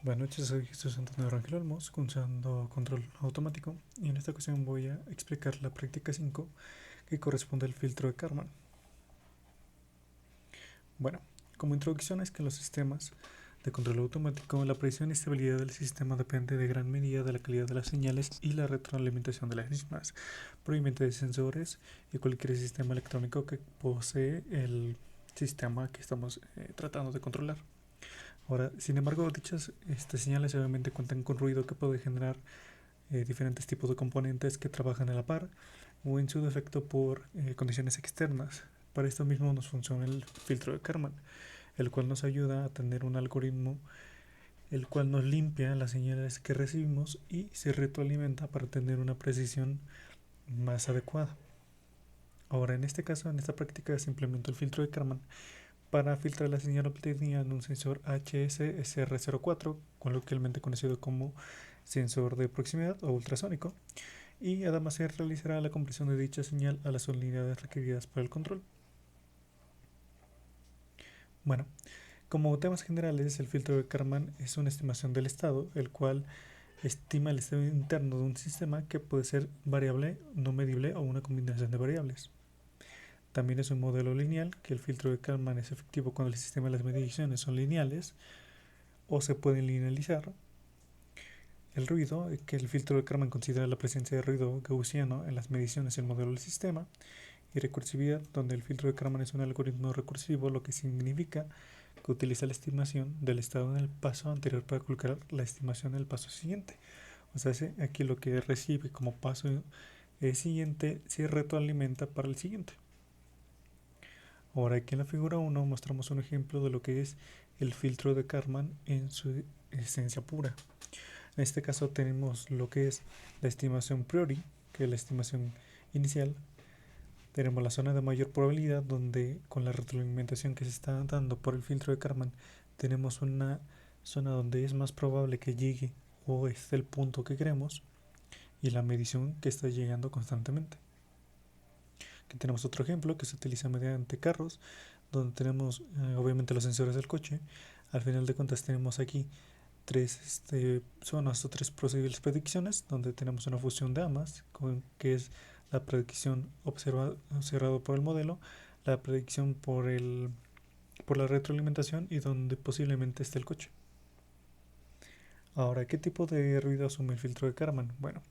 Buenas noches, soy Jesús Antonio Rangel Olmos, usando control automático, y en esta ocasión voy a explicar la práctica 5 que corresponde al filtro de Kalman. Bueno, como introducción es que en los sistemas de control automático la precisión y estabilidad del sistema depende de gran medida de la calidad de las señales y la retroalimentación de las mismas, proveniente de sensores y cualquier sistema electrónico que posee el sistema que estamos tratando de controlar. Ahora, sin embargo, dichas señales obviamente cuentan con ruido que puede generar diferentes tipos de componentes que trabajan a la par o en su defecto por condiciones externas. Para esto mismo nos funciona el filtro de Kalman, el cual nos ayuda a tener un algoritmo el cual nos limpia las señales que recibimos y se retroalimenta para tener una precisión más adecuada. Ahora, en este caso, en esta práctica se implementa el filtro de Kalman para filtrar la señal obtenida en un sensor HSSR04, coloquialmente conocido como sensor de proximidad o ultrasónico, y además se realizará la compresión de dicha señal a las unidades requeridas para el control. Bueno, como temas generales, el filtro de Kalman es una estimación del estado, el cual estima el estado interno de un sistema que puede ser variable, no medible o una combinación de variables. También es un modelo lineal, que el filtro de Kalman es efectivo cuando el sistema y las mediciones son lineales o se pueden linealizar. El ruido, que el filtro de Kalman considera la presencia de ruido gaussiano en las mediciones y el modelo del sistema. Y recursividad, donde el filtro de Kalman es un algoritmo recursivo, lo que significa que utiliza la estimación del estado en el paso anterior para calcular la estimación del paso siguiente. O sea, aquí lo que recibe como paso siguiente se retroalimenta para el siguiente. Ahora, aquí en la figura 1 mostramos un ejemplo de lo que es el filtro de Kalman en su esencia pura. En este caso tenemos lo que es la estimación priori, que es la estimación inicial. Tenemos la zona de mayor probabilidad, donde con la retroalimentación que se está dando por el filtro de Kalman tenemos una zona donde es más probable que llegue o esté el punto que queremos, y la medición que está llegando constantemente. Aquí tenemos otro ejemplo que se utiliza mediante carros, donde tenemos obviamente los sensores del coche. Al final de cuentas tenemos aquí tres zonas o tres posibles predicciones, donde tenemos una fusión de ambas, que es la predicción observado por el modelo, la predicción por la retroalimentación y donde posiblemente esté el coche. Ahora, ¿qué tipo de ruido asume el filtro de Kalman? Bueno,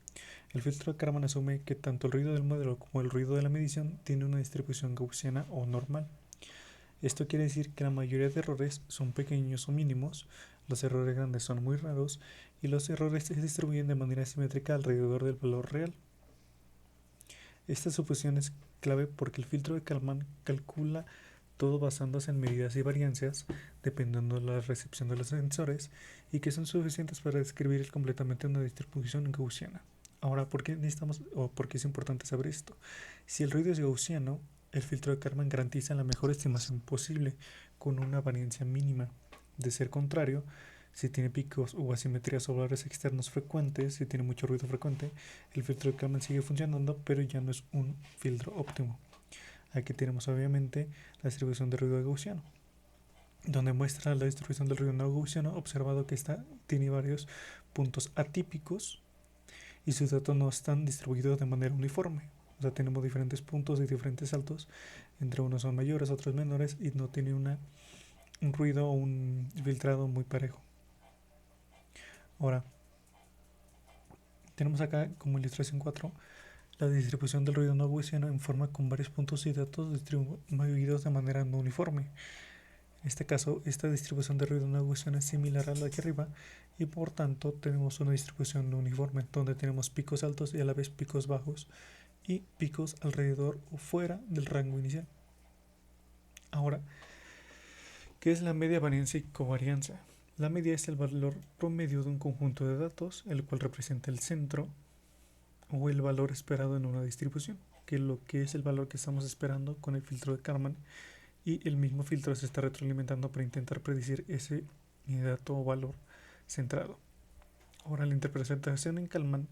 el filtro de Kalman asume que tanto el ruido del modelo como el ruido de la medición tiene una distribución gaussiana o normal. Esto quiere decir que la mayoría de errores son pequeños o mínimos, los errores grandes son muy raros y los errores se distribuyen de manera simétrica alrededor del valor real. Esta suposición es clave porque el filtro de Kalman calcula todo basándose en medidas y variancias dependiendo de la recepción de los sensores y que son suficientes para describir completamente una distribución gaussiana. Ahora, ¿por qué necesitamos o por qué es importante saber esto? Si el ruido es gaussiano, el filtro de Kalman garantiza la mejor estimación posible con una variancia mínima. De ser contrario, si tiene picos o asimetrías solares externos frecuentes, si tiene mucho ruido frecuente, el filtro de Kalman sigue funcionando, pero ya no es un filtro óptimo. Aquí tenemos obviamente la distribución de ruido gaussiano, donde muestra la distribución del ruido no gaussiano, observado que tiene varios puntos atípicos y sus datos no están distribuidos de manera uniforme. O sea, tenemos diferentes puntos y diferentes saltos, entre unos son mayores, otros menores, y no tiene un ruido o un filtrado muy parejo. Ahora, tenemos acá como ilustración 4 la distribución del ruido no gaussiano en forma con varios puntos y datos distribuidos de manera no uniforme. En este caso, esta distribución de ruido no gaussiano es similar a la de aquí arriba y por tanto tenemos una distribución no uniforme, donde tenemos picos altos y a la vez picos bajos y picos alrededor o fuera del rango inicial. Ahora, ¿qué es la media varianza y covarianza? La media es el valor promedio de un conjunto de datos, el cual representa el centro o el valor esperado en una distribución, que es lo que es el valor que estamos esperando con el filtro de Kalman, y el mismo filtro se está retroalimentando para intentar predecir ese dato o valor centrado. Ahora, la interpretación en Kalman,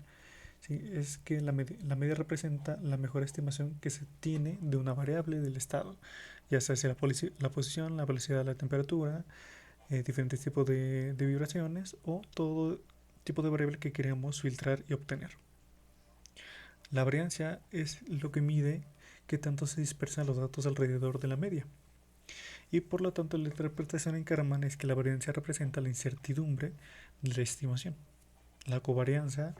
¿sí?, es que la media representa la mejor estimación que se tiene de una variable del estado, ya sea la posición, la velocidad, la temperatura, diferentes tipos de vibraciones o todo tipo de variable que queremos filtrar y obtener. La variancia es lo que mide qué tanto se dispersan los datos alrededor de la media. Y por lo tanto la interpretación en Karman es que la variancia representa la incertidumbre de la estimación. La covarianza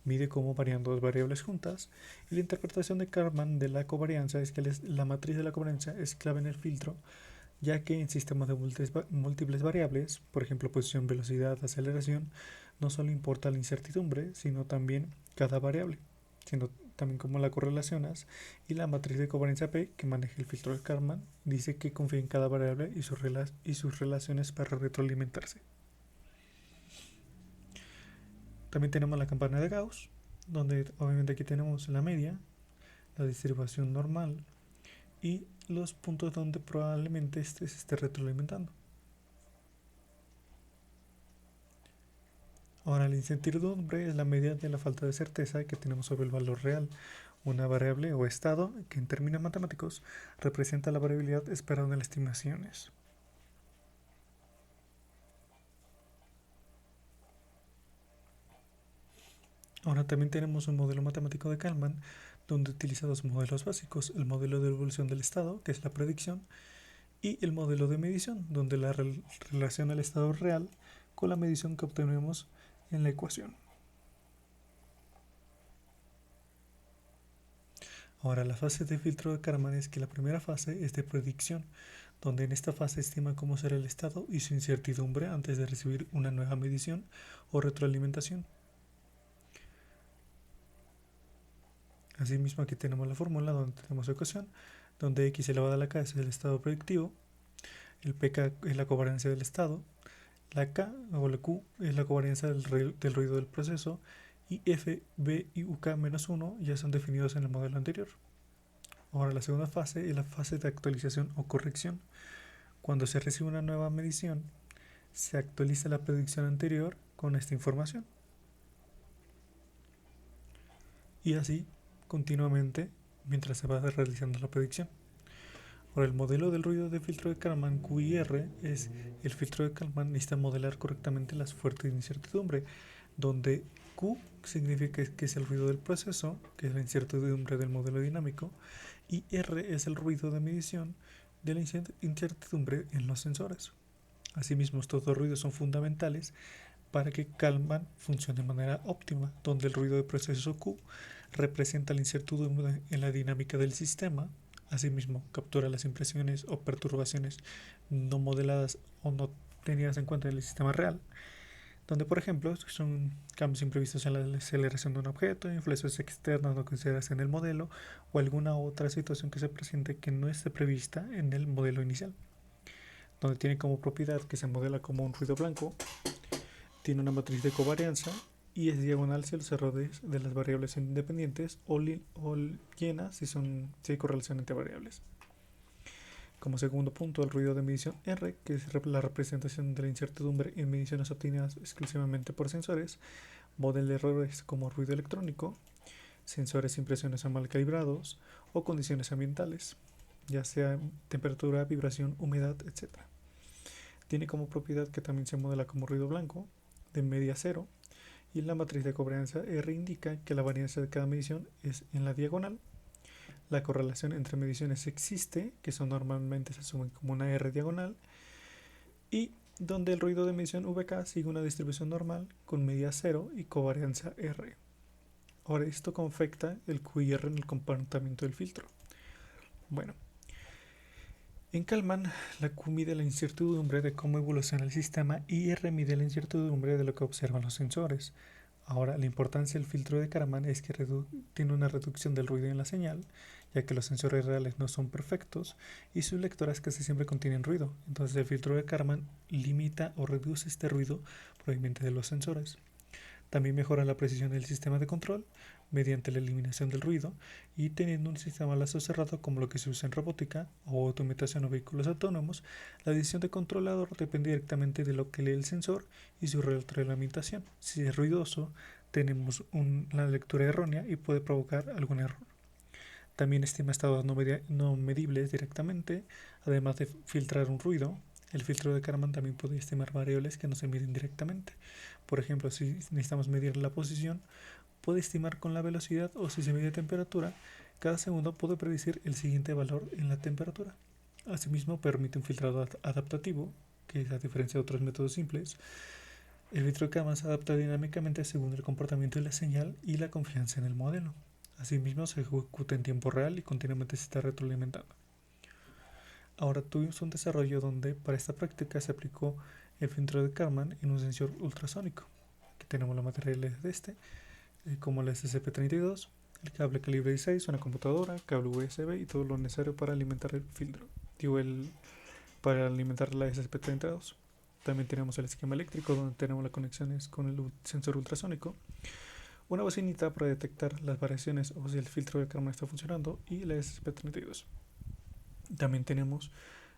mide cómo varían dos variables juntas y la interpretación de Karman de la covarianza es que la matriz de la covarianza es clave en el filtro, ya que en sistemas de múltiples variables, por ejemplo posición, velocidad, aceleración, no solo importa la incertidumbre, sino también cada variable, sino también cómo la correlacionas, y la matriz de covarianza P que maneja el filtro de Karman dice que confía en cada variable y sus relaciones para retroalimentarse. También tenemos la campana de Gauss, donde obviamente aquí tenemos la media, la distribución normal y los puntos donde probablemente se esté retroalimentando. Ahora, la incertidumbre es la medida de la falta de certeza que tenemos sobre el valor real, una variable o estado que en términos matemáticos representa la variabilidad esperada en las estimaciones. Ahora también tenemos un modelo matemático de Kalman donde utiliza dos modelos básicos, el modelo de evolución del estado, que es la predicción, y el modelo de medición, donde la relaciona el estado real con la medición que obtenemos en la ecuación. Ahora, la fase de filtro de Karman es que la primera fase es de predicción, donde en esta fase estima cómo será el estado y su incertidumbre antes de recibir una nueva medición o retroalimentación. Asimismo, aquí tenemos la fórmula donde tenemos la ecuación, donde x elevado a la k es el estado predictivo, el pk es la covariancia del estado, la k o la q es la covariancia del ruido del proceso, y f, b y uk menos 1 ya son definidos en el modelo anterior. Ahora la segunda fase es la fase de actualización o corrección. Cuando se recibe una nueva medición, se actualiza la predicción anterior con esta información. Y así continuamente mientras se va realizando la predicción. Ahora, el modelo del ruido de filtro de Kalman QIR es el filtro de Kalman necesita modelar correctamente las fuertes de incertidumbre, donde Q significa que es el ruido del proceso, que es la incertidumbre del modelo dinámico, y R es el ruido de medición de la incertidumbre en los sensores. Asimismo, estos dos ruidos son fundamentales para que Kalman funcione de manera óptima, donde el ruido de proceso Q representa la incertidumbre en la dinámica del sistema. Asimismo, captura las impresiones o perturbaciones no modeladas o no tenidas en cuenta en el sistema real, donde por ejemplo son cambios imprevistos en la aceleración de un objeto, influencias externas no consideradas en el modelo o alguna otra situación que se presente que no esté prevista en el modelo inicial, donde tiene como propiedad que se modela como un ruido blanco, tiene una matriz de covarianza y es diagonal si los errores de las variables son independientes o llenas si hay correlación entre variables. Como segundo punto, el ruido de medición R, que es la representación de la incertidumbre en mediciones obtenidas exclusivamente por sensores, modela errores como ruido electrónico, sensores e impresiones mal calibrados o condiciones ambientales, ya sea temperatura, vibración, humedad, etc. Tiene como propiedad que también se modela como ruido blanco, de media cero, y la matriz de covarianza R indica que la varianza de cada medición es en la diagonal. La correlación entre mediciones existe, que son normalmente se asumen como una R diagonal, y donde el ruido de medición VK sigue una distribución normal con media cero y covarianza R. Ahora esto confecta el QIR en el comportamiento del filtro. Bueno, en Kalman, la Q mide la incertidumbre de cómo evoluciona el sistema y R mide la incertidumbre de lo que observan los sensores. Ahora, la importancia del filtro de Kalman es que tiene una reducción del ruido en la señal, ya que los sensores reales no son perfectos y sus lectoras casi siempre contienen ruido. Entonces, el filtro de Kalman limita o reduce este ruido proveniente de los sensores. También mejora la precisión del sistema de control mediante la eliminación del ruido y teniendo un sistema lazo cerrado como lo que se usa en robótica o automatización o vehículos autónomos, la decisión de controlador depende directamente de lo que lee el sensor y su retroalimentación. Si es ruidoso, tenemos una lectura errónea y puede provocar algún error. También estima estados no medibles directamente, además de filtrar un ruido. El filtro de Kalman también puede estimar variables que no se miden directamente. Por ejemplo, si necesitamos medir la posición, puede estimar con la velocidad, o si se mide temperatura, cada segundo puede predecir el siguiente valor en la temperatura. Asimismo, permite un filtrado adaptativo, que es a diferencia de otros métodos simples. El filtro de Kalman se adapta dinámicamente según el comportamiento de la señal y la confianza en el modelo. Asimismo, se ejecuta en tiempo real y continuamente se está retroalimentando. Ahora tuvimos un desarrollo donde para esta práctica se aplicó el filtro de Kalman en un sensor ultrasónico. Aquí tenemos la materialidad de este, como el SCP-32, el cable calibre 16, una computadora, cable USB y todo lo necesario para alimentar el filtro, para alimentar la SCP-32. También tenemos el esquema eléctrico donde tenemos las conexiones con el sensor ultrasónico, una bocinita para detectar las variaciones o si el filtro de Kalman está funcionando y la SCP-32. También tenemos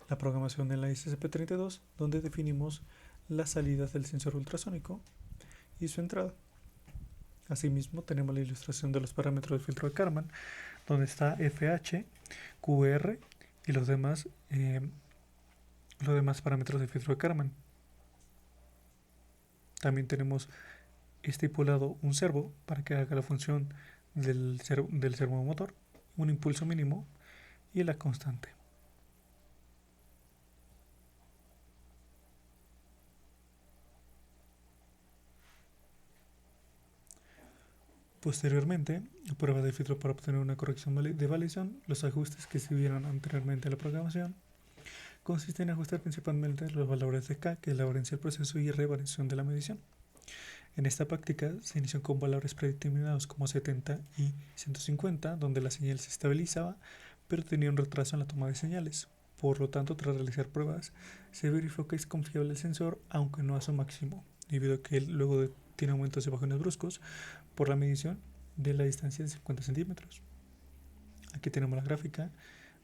la programación de la SCP-32 donde definimos las salidas del sensor ultrasónico y su entrada. Asimismo tenemos la ilustración de los parámetros del filtro de Kalman donde está FH, QR y los demás parámetros del filtro de Kalman. También tenemos estipulado un servo para que haga la función del servomotor, un impulso mínimo y la constante. Posteriormente, a prueba de filtro para obtener una corrección de validación, los ajustes que se vieron anteriormente en la programación consisten en ajustar principalmente los valores de K, que es la variancia del proceso, y R, variación de la medición. En esta práctica se inició con valores predeterminados como 70 y 150, donde la señal se estabilizaba, pero tenía un retraso en la toma de señales. Por lo tanto, tras realizar pruebas, se verificó que es confiable el sensor, aunque no a su máximo, debido a que luego tiene aumentos y bajones bruscos por la medición de la distancia de 50 centímetros. Aquí tenemos la gráfica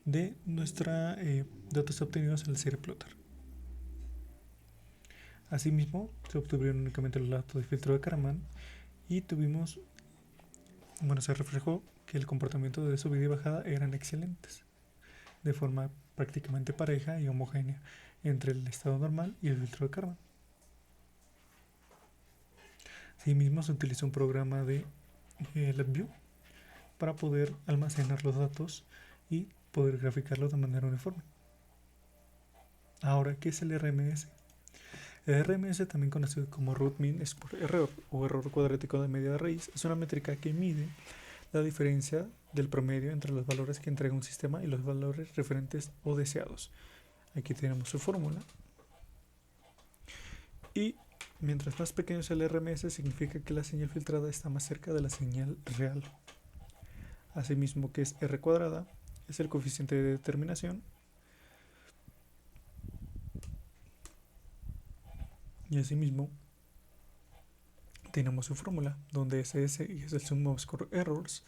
de nuestra datos obtenidos en el serie plotter. Asimismo, se obtuvieron únicamente los datos del filtro de Kalman y se reflejó que el comportamiento de subida y bajada eran excelentes, de forma prácticamente pareja y homogénea entre el estado normal y el filtro de Kalman. Asimismo, se utilizó un programa de LabVIEW para poder almacenar los datos y poder graficarlos de manera uniforme. Ahora, ¿qué es el RMS? El RMS, también conocido como Root Mean Square Error o error cuadrático de media raíz, es una métrica que mide la diferencia del promedio entre los valores que entrega un sistema y los valores referentes o deseados. Aquí tenemos su fórmula. Y mientras más pequeño es el RMS, significa que la señal filtrada está más cerca de la señal real. Asimismo, que es R cuadrada, es el coeficiente de determinación. Y asimismo, tenemos su fórmula, donde SS es el Sum of Square Errors,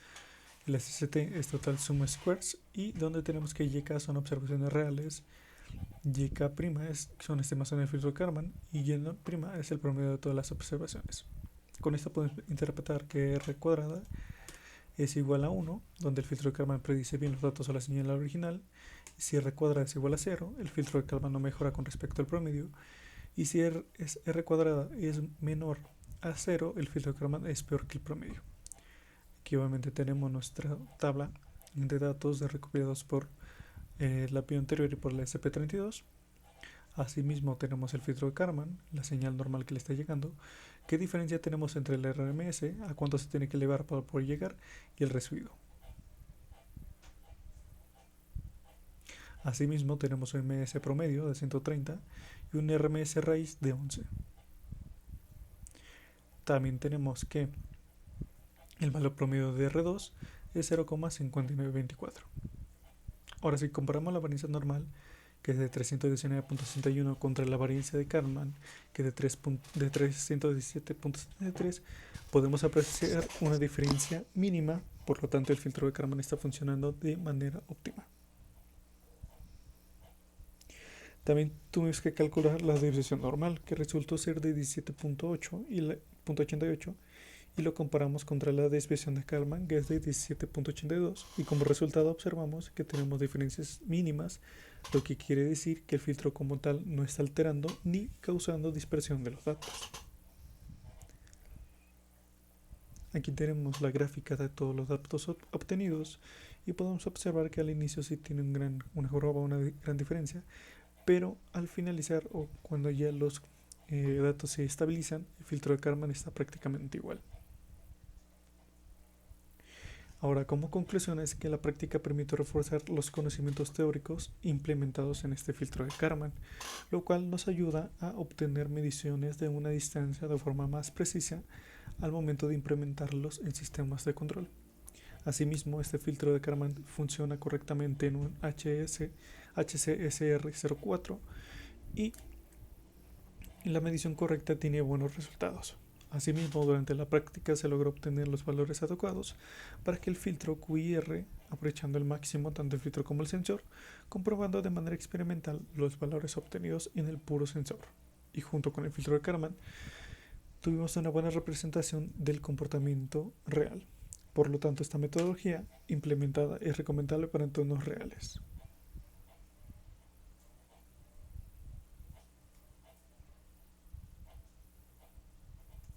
el SST es Total Sum Squares, y donde tenemos que YK son observaciones reales, YK' son estimaciones del filtro de Kalman, y Y' es el promedio de todas las observaciones. Con esto podemos interpretar que R cuadrada es igual a 1, donde el filtro de Kalman predice bien los datos a la señal original. Si R cuadrada es igual a 0, el filtro de Kalman no mejora con respecto al promedio. Y si R cuadrada es menor a 0, el filtro de Kalman es peor que el promedio. Aquí obviamente tenemos nuestra tabla de datos recopilados por la PIO anterior y por la SCP-32. Asimismo tenemos el filtro de Kalman, la señal normal que le está llegando. ¿Qué diferencia tenemos entre el RMS, a cuánto se tiene que elevar para poder llegar, y el residuo? Asimismo tenemos un MS promedio de 130 y un RMS raíz de 11. También tenemos que el valor promedio de R2 es 0,5924. Ahora, si comparamos la varianza normal, que es de 319.61, contra la variancia de Kalman, que es de 317.73, podemos apreciar una diferencia mínima. Por lo tanto, el filtro de Kalman está funcionando de manera óptima. También tuvimos que calcular la desviación normal, que resultó ser de 17.8 y y lo comparamos contra la desviación de Kalman, que es de 17.82, y como resultado observamos que tenemos diferencias mínimas, lo que quiere decir que el filtro como tal no está alterando ni causando dispersión de los datos. Aquí tenemos la gráfica de todos los datos obtenidos y podemos observar que al inicio sí tiene una gran diferencia, pero al finalizar o cuando ya los datos se estabilizan, el filtro de Kalman está prácticamente igual. Ahora, como conclusión es que la práctica permite reforzar los conocimientos teóricos implementados en este filtro de Kalman, lo cual nos ayuda a obtener mediciones de una distancia de forma más precisa al momento de implementarlos en sistemas de control. Asimismo, este filtro de Kalman funciona correctamente en un HCSR04 y la medición correcta tiene buenos resultados. Asimismo, durante la práctica se logra obtener los valores adecuados para que el filtro QIR, aprovechando al máximo tanto el filtro como el sensor, comprobando de manera experimental los valores obtenidos en el puro sensor. Y junto con el filtro de Kalman, tuvimos una buena representación del comportamiento real. Por lo tanto, esta metodología implementada es recomendable para entornos reales.